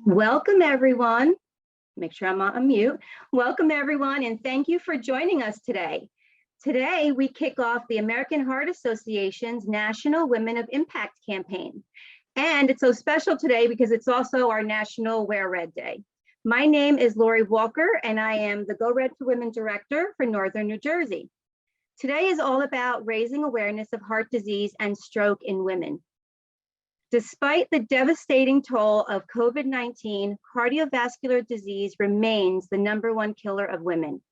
Welcome, everyone. Make sure I'm on mute. Welcome, everyone, and thank you for joining us today. Today, we kick off the American Heart Association's National Women of Impact campaign. And it's so special today because it's also our National Wear Red Day. My name is Lori Walker, and I am the Go Red for Women Director for Northern New Jersey. Today is all about raising awareness of heart disease and stroke in women. Despite the devastating toll of COVID-19, cardiovascular disease remains the #1 killer of women.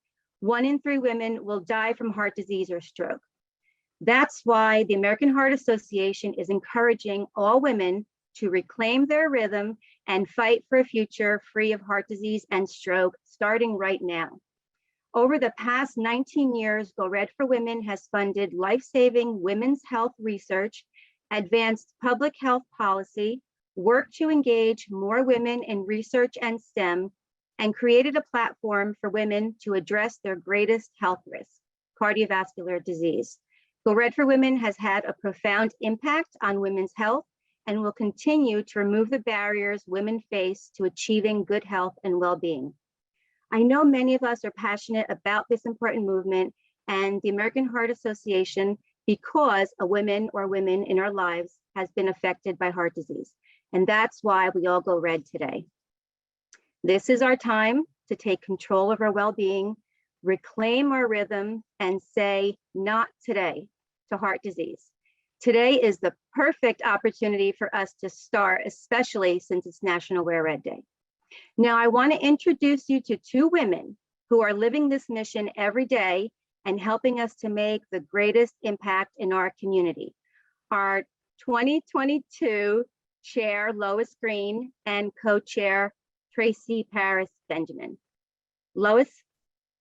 1 in 3 women will die from heart disease or stroke. That's why the American Heart Association is encouraging all women to reclaim their rhythm and fight for a future free of heart disease and stroke, starting right now. Over the past 19 years, Go Red for Women has funded life-saving women's health research, advanced public health policy, worked to engage more women in research and STEM, and created a platform for women to address their greatest health risk, cardiovascular disease. Go Red for Women has had a profound impact on women's health and will continue to remove the barriers women face to achieving good health and well-being. I know many of us are passionate about this important movement and the American Heart Association because a woman or women in our lives has been affected by heart disease. And that's why we all go red today. This is our time to take control of our well-being, reclaim our rhythm, and say, not today to heart disease. Today is the perfect opportunity for us to start, especially since it's National Wear Red Day. Now, I want to introduce you to 2 women who are living this mission every day and helping us to make the greatest impact in our community. Our 2022 Chair, Lois Green, and Co-Chair, Tracy Paris Benjamin. Lois?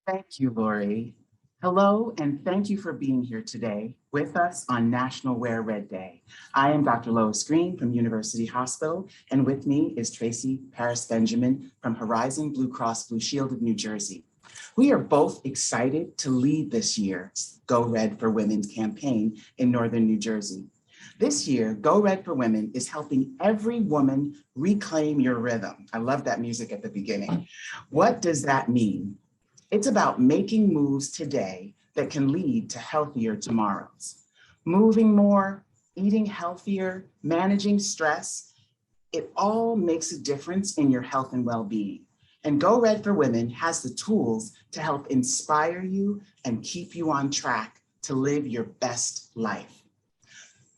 Thank you, Lori. Hello, and thank you for being here today with us on National Wear Red Day. I am Dr. Lois Green from University Hospital, and with me is Tracy Paris Benjamin from Horizon Blue Cross Blue Shield of New Jersey. We are both excited to lead this year's Go Red for Women campaign in Northern New Jersey. This year, Go Red for Women is helping every woman reclaim your rhythm. I love that music at the beginning. What does that mean? It's about making moves today that can lead to healthier tomorrows. Moving more, eating healthier, managing stress, it all makes a difference in your health and well-being. And Go Red for Women has the tools to help inspire you and keep you on track to live your best life.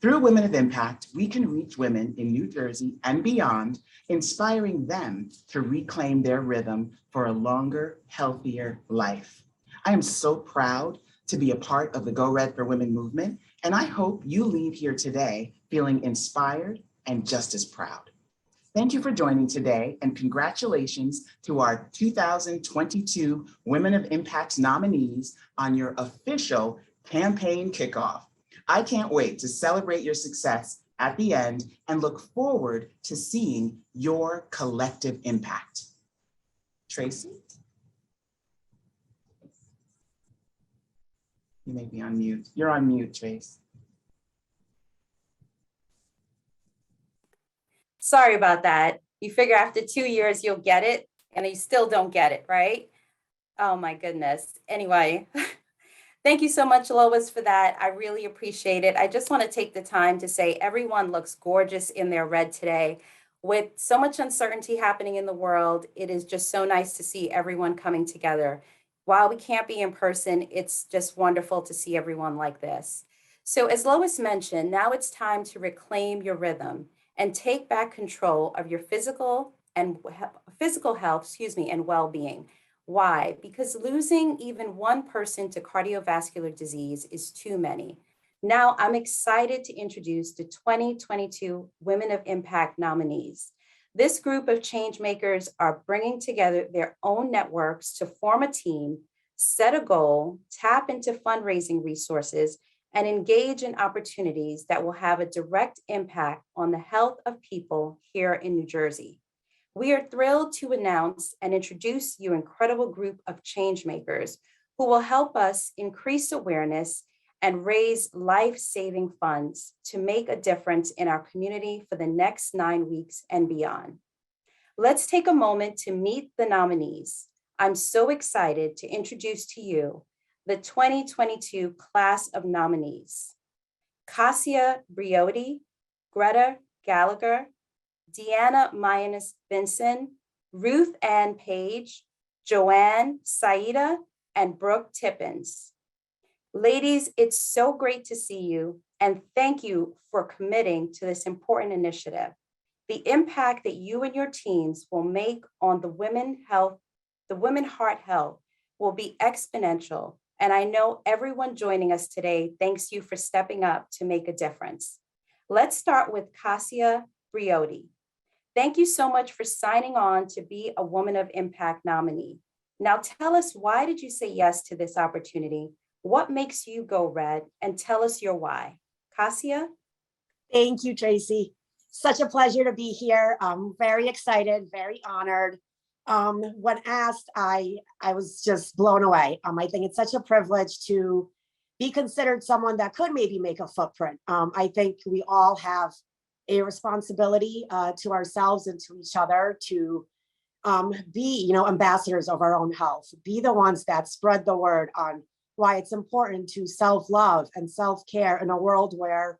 Through Women of Impact, we can reach women in New Jersey and beyond, inspiring them to reclaim their rhythm for a longer, healthier life. I am so proud to be a part of the Go Red for Women movement, and I hope you leave here today feeling inspired and just as proud. Thank you for joining today, and congratulations to our 2022 Women of Impact nominees on your official campaign kickoff. I can't wait to celebrate your success at the end and look forward to seeing your collective impact. Tracy? You may be on mute. You're on mute, Trace. Sorry about that. You figure after 2 years, you'll get it, and you still don't get it, right? Oh my goodness. Anyway, thank you so much, Lois, for that. I really appreciate it. I just want to take the time to say everyone looks gorgeous in their red today. With so much uncertainty happening in the world, it is just so nice to see everyone coming together. While we can't be in person, it's just wonderful to see everyone like this. So as Lois mentioned, now it's time to reclaim your rhythm and take back control of your physical health, and well-being. Why? Because losing even one person to cardiovascular disease is too many. Now I'm excited to introduce the 2022 Women of Impact nominees. This group of change makers are bringing together their own networks to form a team, set a goal, tap into fundraising resources, and engage in opportunities that will have a direct impact on the health of people here in New Jersey. We are thrilled to announce and introduce you incredible group of change makers who will help us increase awareness and raise life-saving funds to make a difference in our community for the next 9 weeks and beyond. Let's take a moment to meet the nominees. I'm so excited to introduce to you the 2022 class of nominees. Cassia Briotti, Greta Gallagher, Deanna Mayanis Vinson, Ruth Ann Page, Joanne Saida, and Brooke Tippins. Ladies, it's so great to see you, and thank you for committing to this important initiative. The impact that you and your teams will make on the women's heart health will be exponential, and I know everyone joining us today thanks you for stepping up to make a difference. Let's start with Cassia Briotti. Thank you so much for signing on to be a Woman of Impact nominee. Now tell us, why did you say yes to this opportunity? What makes you go red? And tell us your why. Cassia? Thank you, Tracy. Such a pleasure to be here. I'm very excited, very honored. When asked, I was just blown away. I think it's such a privilege to be considered someone that could maybe make a footprint. I think we all have a responsibility to ourselves and to each other to be, ambassadors of our own health, be the ones that spread the word on why it's important to self-love and self-care in a world where,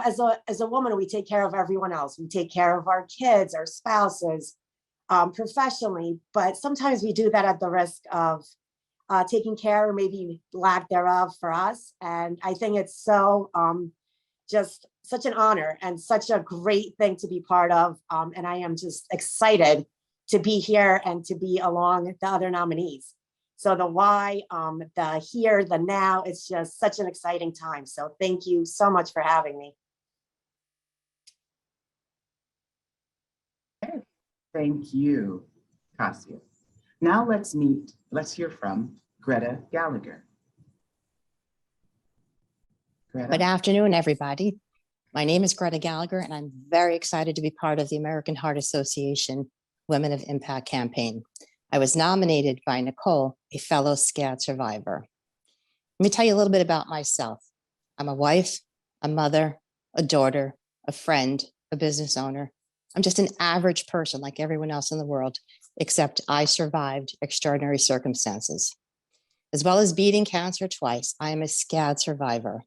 as a woman, we take care of everyone else. We take care of our kids, our spouses, professionally, but sometimes we do that at the risk of taking care or maybe lack thereof for us. And I think it's so just such an honor and such a great thing to be part of. And I am just excited to be here and to be along the other nominees. So the why, the here, the now, it's just such an exciting time. So thank you so much for having me. Thank you, Cassia. Now let's hear from Greta Gallagher. Greta? Good afternoon, everybody. My name is Greta Gallagher, and I'm very excited to be part of the American Heart Association Women of Impact campaign. I was nominated by Nicole, a fellow SCAD survivor. Let me tell you a little bit about myself. I'm a wife, a mother, a daughter, a friend, a business owner. I'm just an average person like everyone else in the world, except I survived extraordinary circumstances. As well as beating cancer twice, I am a SCAD survivor.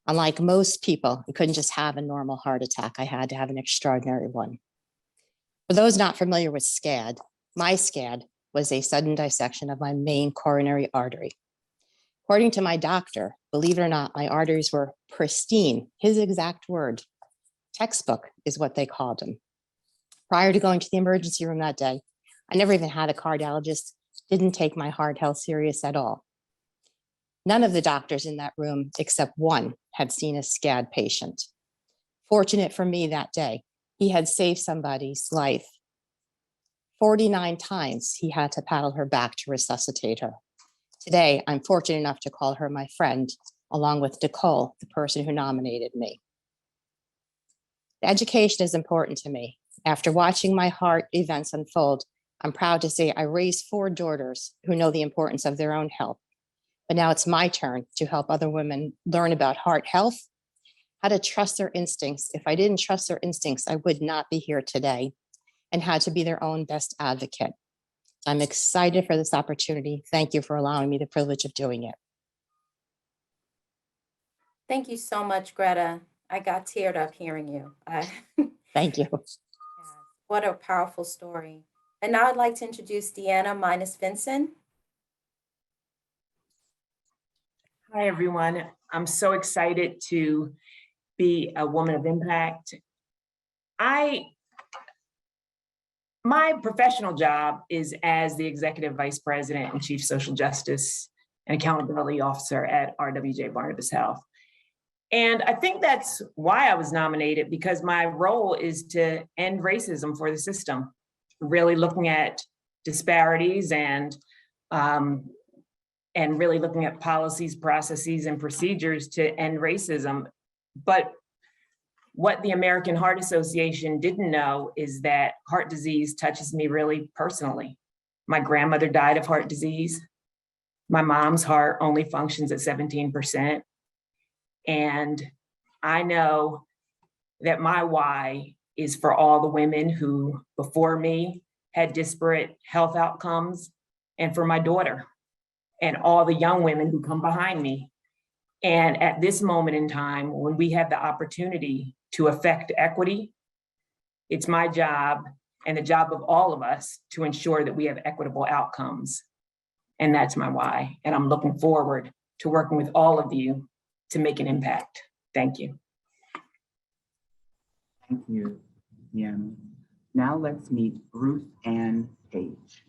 Unlike most people, I couldn't just have a normal heart attack. I had to have an extraordinary one. For those not familiar with SCAD, my SCAD was a sudden dissection of my main coronary artery. According to my doctor, believe it or not, my arteries were pristine, his exact word. Textbook is what they called them. Prior to going to the emergency room that day, I never even had a cardiologist, didn't take my heart health serious at all. None of the doctors in that room, except one, had seen a SCAD patient. Fortunate for me that day, he had saved somebody's life. 49 times he had to paddle her back to resuscitate her. Today, I'm fortunate enough to call her my friend, along with Nicole, the person who nominated me. Education is important to me. After watching my heart events unfold, I'm proud to say I raised 4 daughters who know the importance of their own health. But now it's my turn to help other women learn about heart health, how to trust their instincts. If I didn't trust their instincts, I would not be here today, and how to be their own best advocate. I'm excited for this opportunity. Thank you for allowing me the privilege of doing it. Thank you so much, Greta. I got teared up hearing you. Thank you. What a powerful story. And now I'd like to introduce Deanna Mayanis Vinson. Hi, everyone. I'm so excited to be a woman of impact. My professional job is as the Executive Vice President and Chief Social Justice and Accountability Officer at RWJ-Barnabas Health. And I think that's why I was nominated, because my role is to end racism for the system, really looking at disparities and really looking at policies, processes, and procedures to end racism. But what the American Heart Association didn't know is that heart disease touches me really personally. My grandmother died of heart disease. My mom's heart only functions at 17%. And I know that my why is for all the women who before me had disparate health outcomes, and for my daughter and all the young women who come behind me. And at this moment in time, when we have the opportunity to affect equity, it's my job and the job of all of us to ensure that we have equitable outcomes. And that's my why. And I'm looking forward to working with all of you to make an impact. Thank you. Thank you, Deanna. Now let's meet Ruth Ann Page.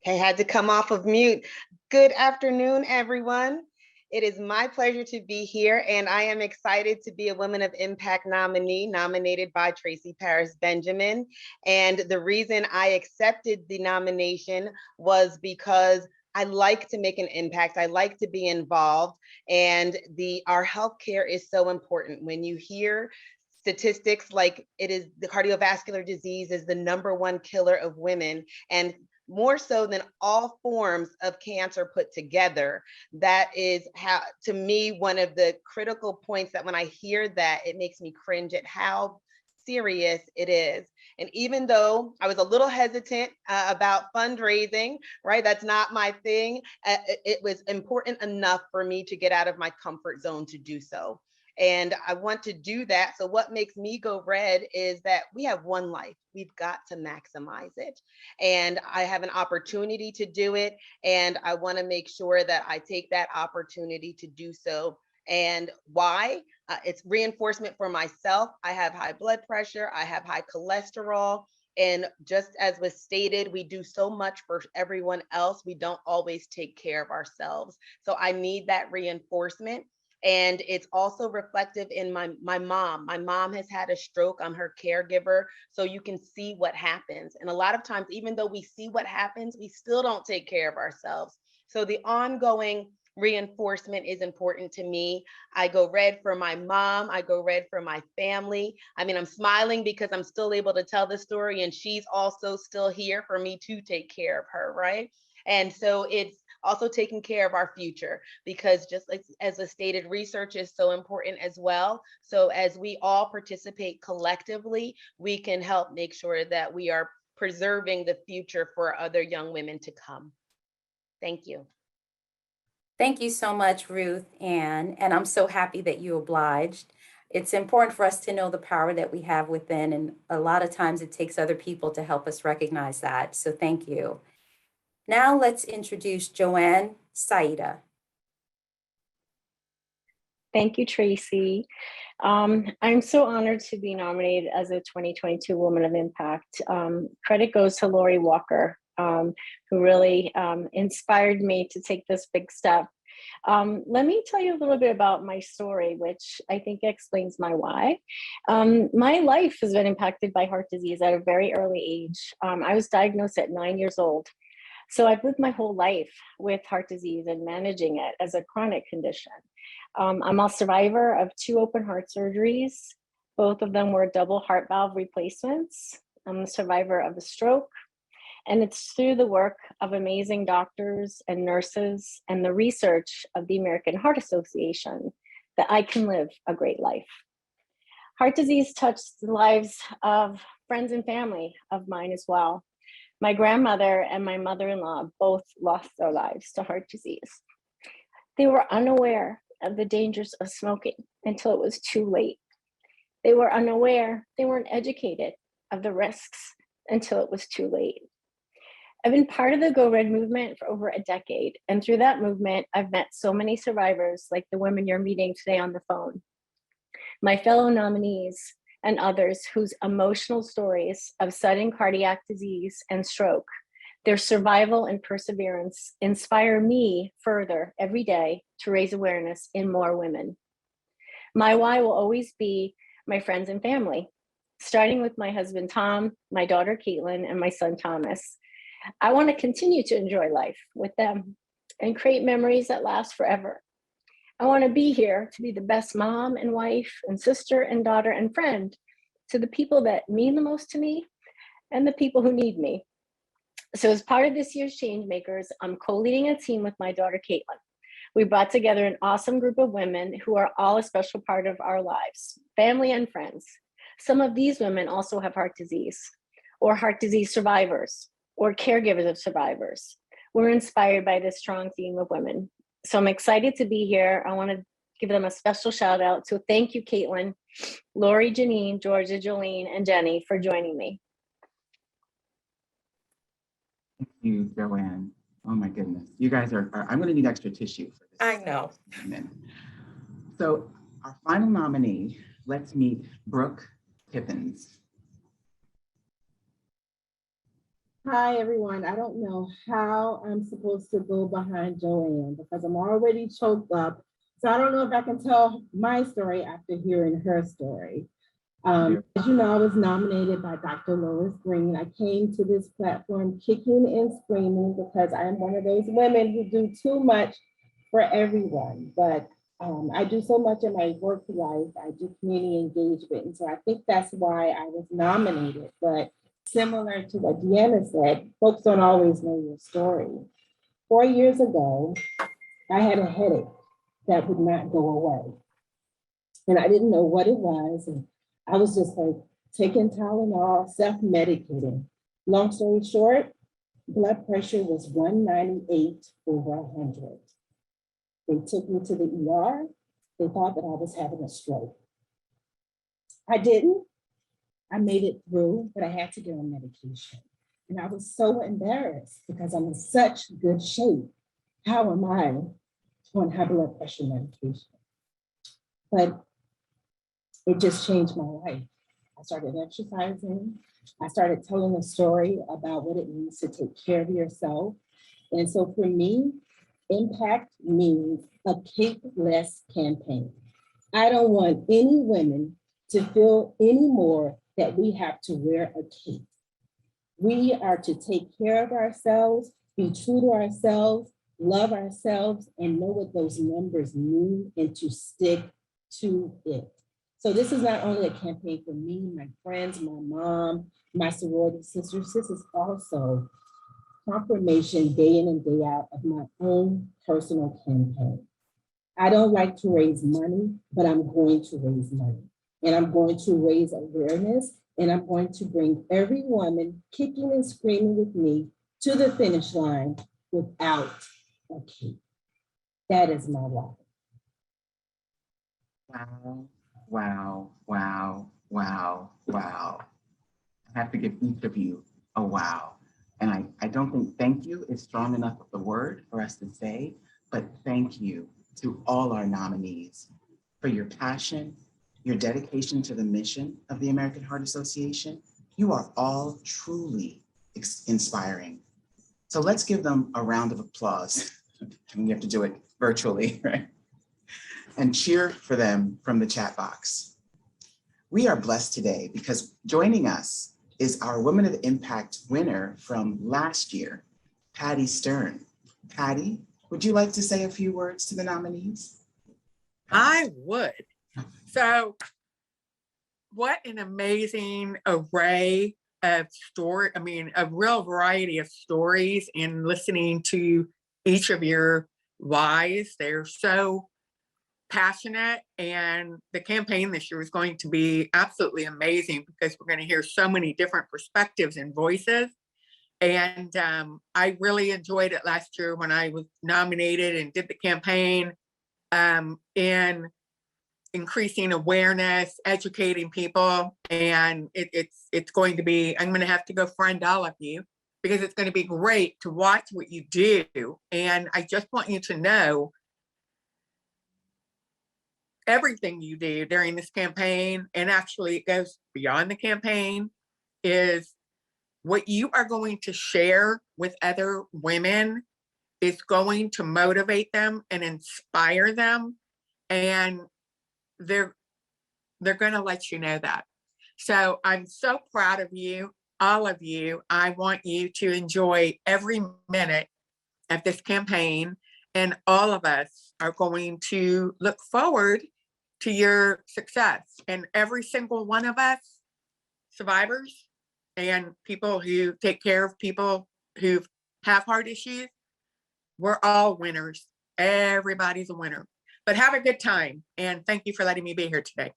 Okay, had to come off of mute. Good afternoon, everyone. It is my pleasure to be here, and I am excited to be a Women of Impact nominee nominated by Tracy Paris Benjamin. And the reason I accepted the nomination was because I like to make an impact. I like to be involved, and our healthcare is so important. When you hear statistics like it is the cardiovascular disease is the #1 killer of women, and more so than all forms of cancer put together. That is how, to me, one of the critical points that when I hear that, it makes me cringe at how serious it is. And even though I was a little hesitant about fundraising, right? That's not my thing. It was important enough for me to get out of my comfort zone to do so. And I want to do that. So what makes me go red is that we have one life. We've got to maximize it. And I have an opportunity to do it. And I want to make sure that I take that opportunity to do so. And why? It's reinforcement for myself. I have high blood pressure. I have high cholesterol. And just as was stated, we do so much for everyone else. We don't always take care of ourselves. So I need that reinforcement. And it's also reflective in my mom. My mom has had a stroke. I'm her caregiver. So you can see what happens. And a lot of times, even though we see what happens, we still don't take care of ourselves. So the ongoing reinforcement is important to me. I go red for my mom. I go red for my family. I mean, I'm smiling because I'm still able to tell the story, and she's also still here for me to take care of her, right? And so it's also taking care of our future, because just like as the stated, research is so important as well. So as we all participate collectively, we can help make sure that we are preserving the future for other young women to come. Thank you. Thank you so much, Ruth Ann, and I'm so happy that you obliged. It's important for us to know the power that we have within, and a lot of times it takes other people to help us recognize that. So thank you. Now let's introduce Joanne Saida. Thank you, Tracy. I'm so honored to be nominated as a 2022 Woman of Impact. Credit goes to Lori Walker, who really inspired me to take this big step. Let me tell you a little bit about my story, which I think explains my why. My life has been impacted by heart disease at a very early age. I was diagnosed at 9 years old. So I've lived my whole life with heart disease and managing it as a chronic condition. I'm a survivor of 2 open heart surgeries. Both of them were double heart valve replacements. I'm a survivor of a stroke. And it's through the work of amazing doctors and nurses and the research of the American Heart Association that I can live a great life. Heart disease touched the lives of friends and family of mine as well. My grandmother and my mother-in-law both lost their lives to heart disease. They were unaware of the dangers of smoking until it was too late. They were unaware, they weren't educated of the risks until it was too late. I've been part of the Go Red movement for over a decade, and through that movement, I've met so many survivors like the women you're meeting today on the phone, my fellow nominees, and others whose emotional stories of sudden cardiac disease and stroke, their survival and perseverance inspire me further every day to raise awareness in more women. My why will always be my friends and family, starting with my husband, Tom, my daughter, Caitlin, and my son, Thomas. I want to continue to enjoy life with them and create memories that last forever. I want to be here to be the best mom and wife and sister and daughter and friend to the people that mean the most to me and the people who need me. So as part of this year's Changemakers, I'm co-leading a team with my daughter, Caitlin. We brought together an awesome group of women who are all a special part of our lives. family, and friends. Some of these women also have heart disease, or heart disease survivors, or caregivers of survivors. We're inspired by this strong team of women. So I'm excited to be here. I want to give them a special shout out. So thank you, Caitlin, Lori, Janine, Georgia, Jolene, and Jenny for joining me. Thank you, Joanne. Oh my goodness. You guys I'm gonna need extra tissue for this. I know. So our final nominee, let's meet Brooke Tippins. Hi, everyone. I don't know how I'm supposed to go behind Joanne because I'm already choked up. So I don't know if I can tell my story after hearing her story. As you know, I was nominated by Dr. Lois Green. I came to this platform kicking and screaming because I am one of those women who do too much for everyone. But I do so much in my work life. I do community engagement. And so I think that's why I was nominated. But similar to what Deanna said, folks don't always know your story. 4 years ago, I had a headache that would not go away. And I didn't know what it was. And I was just like taking Tylenol, self-medicating. Long story short, blood pressure was 198/100. They took me to the ER. They thought that I was having a stroke. I didn't. I made it through, but I had to get on medication. And I was so embarrassed because I'm in such good shape. How am I on high blood pressure medication? But it just changed my life. I started exercising. I started telling a story about what it means to take care of yourself. And so for me, impact means a cape-less campaign. I don't want any women to feel anymore that we have to wear a cape. We are to take care of ourselves, be true to ourselves, love ourselves, and know what those numbers mean and to stick to it. So this is not only a campaign for me, my friends, my mom, my sorority sisters. This is also confirmation day in and day out of my own personal campaign. I don't like to raise money, but I'm going to raise money. And I'm going to raise awareness, and I'm going to bring every woman kicking and screaming with me to the finish line without a cape. That is my why. Wow, wow, wow, wow, wow. I have to give each of you a wow. And I don't think thank you is strong enough of the word for us to say, but thank you to all our nominees for your passion, your dedication to the mission of the American Heart Association. You are all truly inspiring. So let's give them a round of applause. And we have to do it virtually, right? And cheer for them from the chat box. We are blessed today because joining us is our Women of Impact winner from last year, Patty Stern. Patty, would you like to say a few words to the nominees? I would. So what an amazing array of story. I mean, a real variety of stories in listening to each of your whys. They're so passionate, and the campaign this year is going to be absolutely amazing because we're going to hear so many different perspectives and voices. And I really enjoyed it last year when I was nominated and did the campaign in increasing awareness, educating people, and it's going to be, I'm going to have to go friend all of you because it's going to be great to watch what you do. And I just want you to know everything you do during this campaign, and actually it goes beyond the campaign, is what you are going to share with other women is going to motivate them and inspire them, and they're going to let you know that. So I'm so proud of you, all of you. I want you to enjoy every minute of this campaign, and all of us are going to look forward to your success. And every single one of us, survivors and people who take care of people who have heart issues, we're all winners. Everybody's a winner. But have a good time. And thank you for letting me be here today.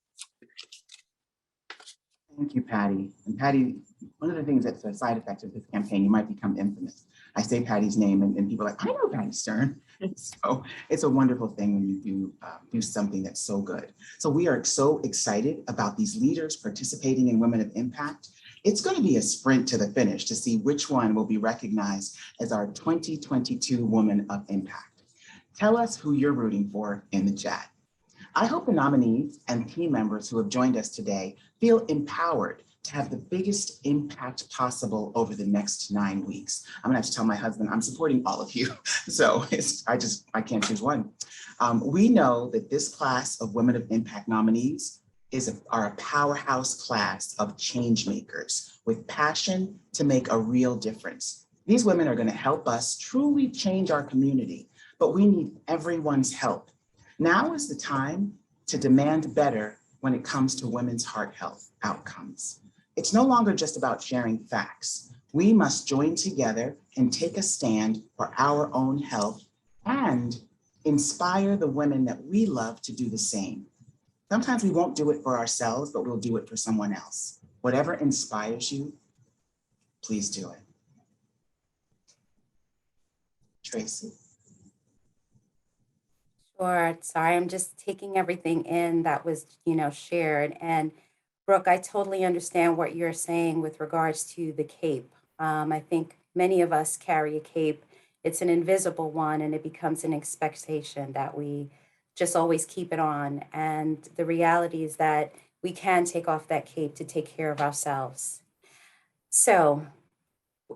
Thank you, Patty. And Patty, one of the things that's a side effect of this campaign, you might become infamous. I say Patty's name and people are like, I know Patty Stern. So it's a wonderful thing when you do something that's so good. So we are so excited about these leaders participating in Women of Impact. It's going to be a sprint to the finish to see which one will be recognized as our 2022 Woman of Impact. Tell us who you're rooting for in the chat. I hope the nominees and team members who have joined us today feel empowered to have the biggest impact possible over the next 9 weeks. I'm gonna have to tell my husband I'm supporting all of you. So I can't choose one. We know that this class of Women of Impact nominees are a powerhouse class of change makers with passion to make a real difference. These women are gonna help us truly change our community, but we need everyone's help. Now is the time to demand better when it comes to women's heart health outcomes. It's no longer just about sharing facts. We must join together and take a stand for our own health and inspire the women that we love to do the same. Sometimes we won't do it for ourselves, but we'll do it for someone else. Whatever inspires you, please do it. Tracy. Sure. Sorry, I'm just taking everything in that was, shared. And Brooke, I totally understand what you're saying with regards to the cape. I think many of us carry a cape. It's an invisible one, and it becomes an expectation that we just always keep it on. And the reality is that we can take off that cape to take care of ourselves. So,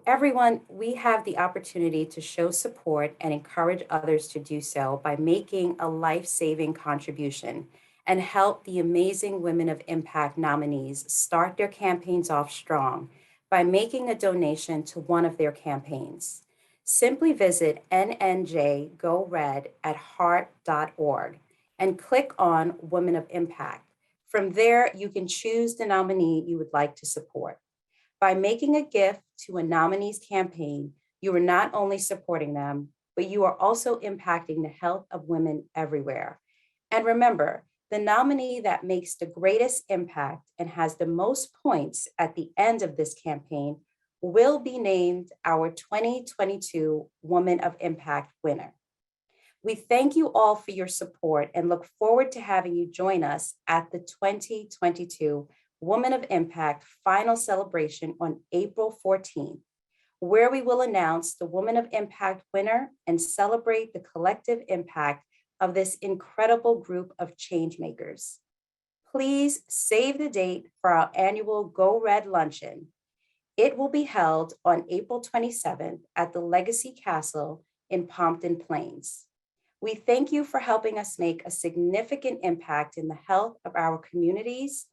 everyone, we have the opportunity to show support and encourage others to do so by making a life-saving contribution and help the amazing Women of Impact nominees start their campaigns off strong by making a donation to one of their campaigns. Simply visit NNJ Go Red at heart.org and click on Women of Impact. From there, you can choose the nominee you would like to support. By making a gift to a nominee's campaign, you are not only supporting them, but you are also impacting the health of women everywhere. And remember, the nominee that makes the greatest impact and has the most points at the end of this campaign will be named our 2022 Woman of Impact winner. We thank you all for your support and look forward to having you join us at the 2022 Woman of Impact final celebration on April 14th, where we will announce the Woman of Impact winner and celebrate the collective impact of this incredible group of change makers. Please save the date for our annual Go Red Luncheon. It will be held on April 27th at the Legacy Castle in Pompton Plains. We thank you for helping us make a significant impact in the health of our communities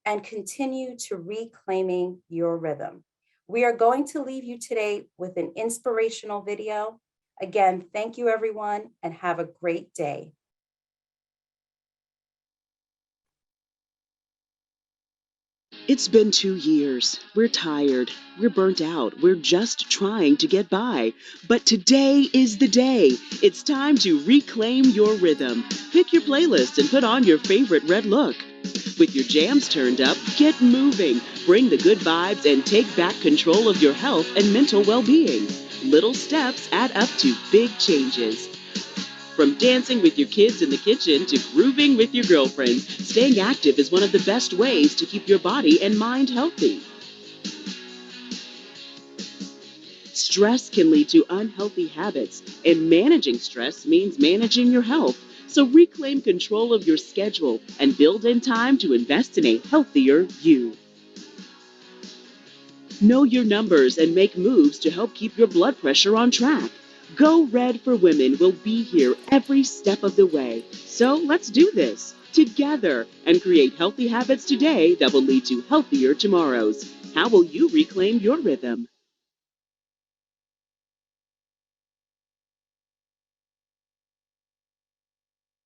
and continue to reclaiming your rhythm. We are going to leave you today with an inspirational video. Again, thank you everyone and have a great day. It's been 2 years. We're tired. We're burnt out. We're just trying to get by. But today is the day. It's time to reclaim your rhythm. Pick your playlist and put on your favorite red look. With your jams turned up, get moving. Bring the good vibes and take back control of your health and mental well-being. Little steps add up to big changes. From dancing with your kids in the kitchen to grooving with your girlfriends, staying active is one of the best ways to keep your body and mind healthy. Stress can lead to unhealthy habits, and managing stress means managing your health. So reclaim control of your schedule and build in time to invest in a healthier you. Know your numbers and make moves to help keep your blood pressure on track. Go Red for Women will be here every step of the way. So let's do this together and create healthy habits today that will lead to healthier tomorrows. How will you reclaim your rhythm?